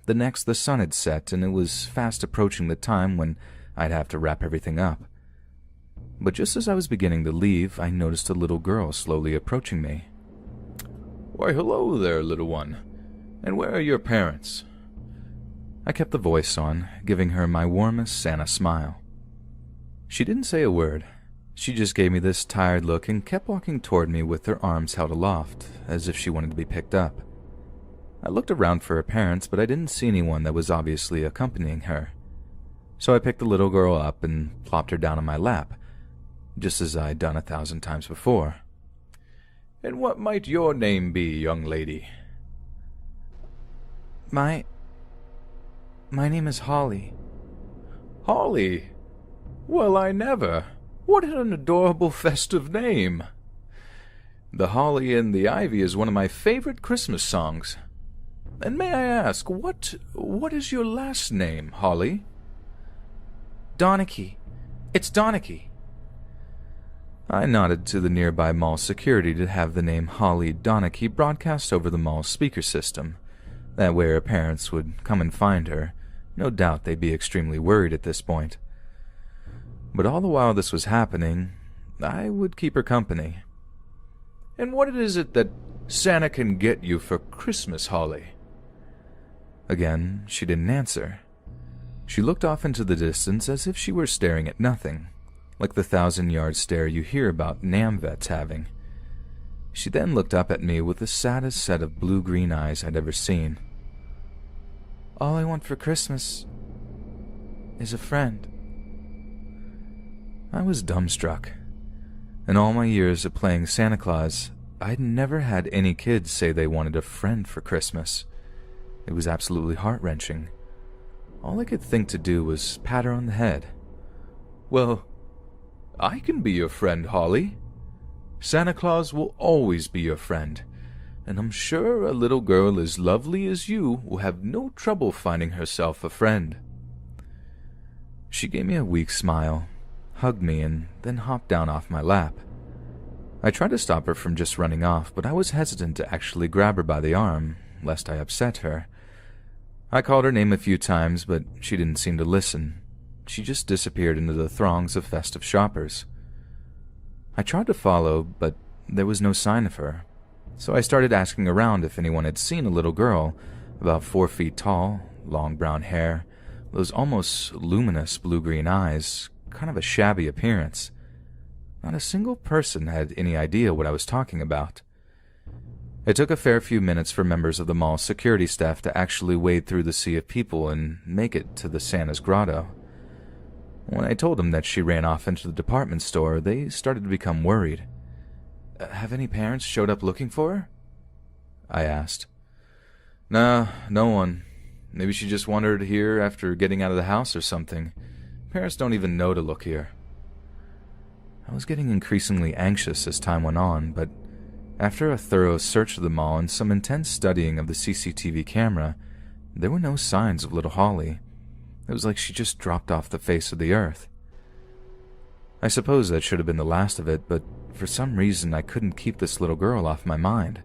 The next, the sun had set, and it was fast approaching the time when I'd have to wrap everything up. But just as I was beginning to leave, I noticed a little girl slowly approaching me. "Why, hello there, little one. And where are your parents?" I kept the voice on, giving her my warmest Santa smile. She didn't say a word. She just gave me this tired look and kept walking toward me with her arms held aloft, as if she wanted to be picked up. I looked around for her parents, but I didn't see anyone that was obviously accompanying her. So I picked the little girl up and plopped her down on my lap, just as I'd done 1,000 times before. "And what might your name be, young lady?" My name is Holly." "Holly? Well, I never. What an adorable festive name. The Holly and the Ivy is one of my favorite Christmas songs. And may I ask, what is your last name, Holly?" "Donachie. It's Donachie." I nodded to the nearby mall security to have the name Holly Donachie broadcast over the mall's speaker system. That way her parents would come and find her. No doubt they'd be extremely worried at this point. But all the while this was happening, I would keep her company. "And what is it that Santa can get you for Christmas, Holly?" Again, she didn't answer. She looked off into the distance as if she were staring at nothing, like the 1,000-yard stare you hear about NAM vets having. She then looked up at me with the saddest set of blue-green eyes I'd ever seen. "All I want for Christmas is a friend." I was dumbstruck. In all my years of playing Santa Claus, I'd never had any kids say they wanted a friend for Christmas. It was absolutely heart-wrenching. All I could think to do was pat her on the head. "Well, I can be your friend, Holly. Santa Claus will always be your friend, and I'm sure a little girl as lovely as you will have no trouble finding herself a friend." She gave me a weak smile, hugged me, and then hopped down off my lap. I tried to stop her from just running off, but I was hesitant to actually grab her by the arm, lest I upset her. I called her name a few times, but she didn't seem to listen. She just disappeared into the throngs of festive shoppers. I tried to follow, but there was no sign of her, so I started asking around if anyone had seen a little girl, about 4 feet tall, long brown hair, those almost luminous blue-green eyes, kind of a shabby appearance. Not a single person had any idea what I was talking about. It took a fair few minutes for members of the mall's security staff to actually wade through the sea of people and make it to the Santa's grotto. When I told them that she ran off into the department store, they started to become worried. Have any parents showed up looking for her?" I asked. "Nah, no one. Maybe she just wandered here after getting out of the house or something. Parents don't even know to look here." I was getting increasingly anxious as time went on, but after a thorough search of the mall and some intense studying of the CCTV camera, there were no signs of little Holly. It was like she just dropped off the face of the earth. I suppose that should have been the last of it, but for some reason I couldn't keep this little girl off my mind.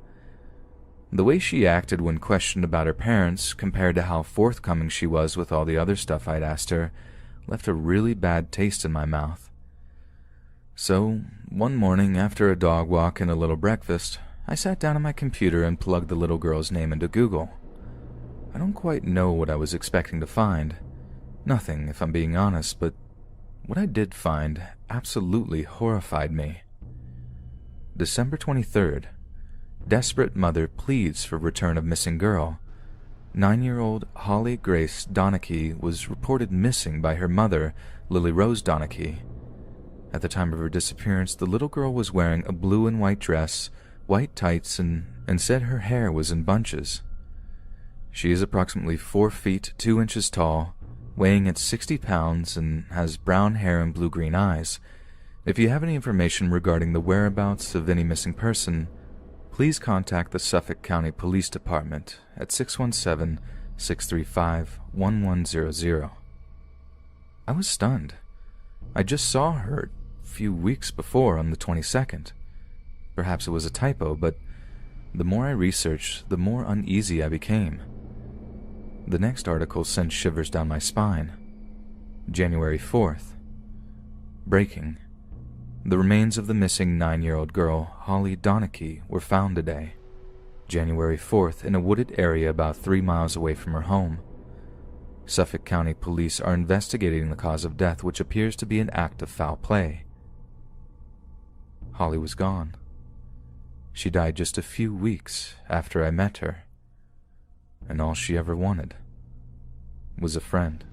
The way she acted when questioned about her parents, compared to how forthcoming she was with all the other stuff I'd asked her, left a really bad taste in my mouth. So, one morning after a dog walk and a little breakfast, I sat down on my computer and plugged the little girl's name into Google. I don't quite know what I was expecting to find. Nothing, if I'm being honest, but what I did find absolutely horrified me. December 23rd. Desperate mother pleads for return of missing girl. 9-year-old Holly Grace Donachie was reported missing by her mother, Lily Rose Donachie. At the time of her disappearance, the little girl was wearing a blue and white dress, white tights, and said her hair was in bunches. She is approximately 4 feet 2 inches tall, weighing at 60 pounds, and has brown hair and blue-green eyes. If you have any information regarding the whereabouts of any missing person, please contact the Suffolk County Police Department at 617-635-1100. I was stunned. I just saw her a few weeks before on the 22nd. Perhaps it was a typo, but the more I researched, the more uneasy I became. The next article sent shivers down my spine. January 4th. Breaking. The remains of the missing 9-year-old girl, Holly Donachie, were found today, January 4th, in a wooded area about 3 miles away from her home. Suffolk County Police are investigating the cause of death, which appears to be an act of foul play. Holly was gone. She died just a few weeks after I met her, and all she ever wanted was a friend.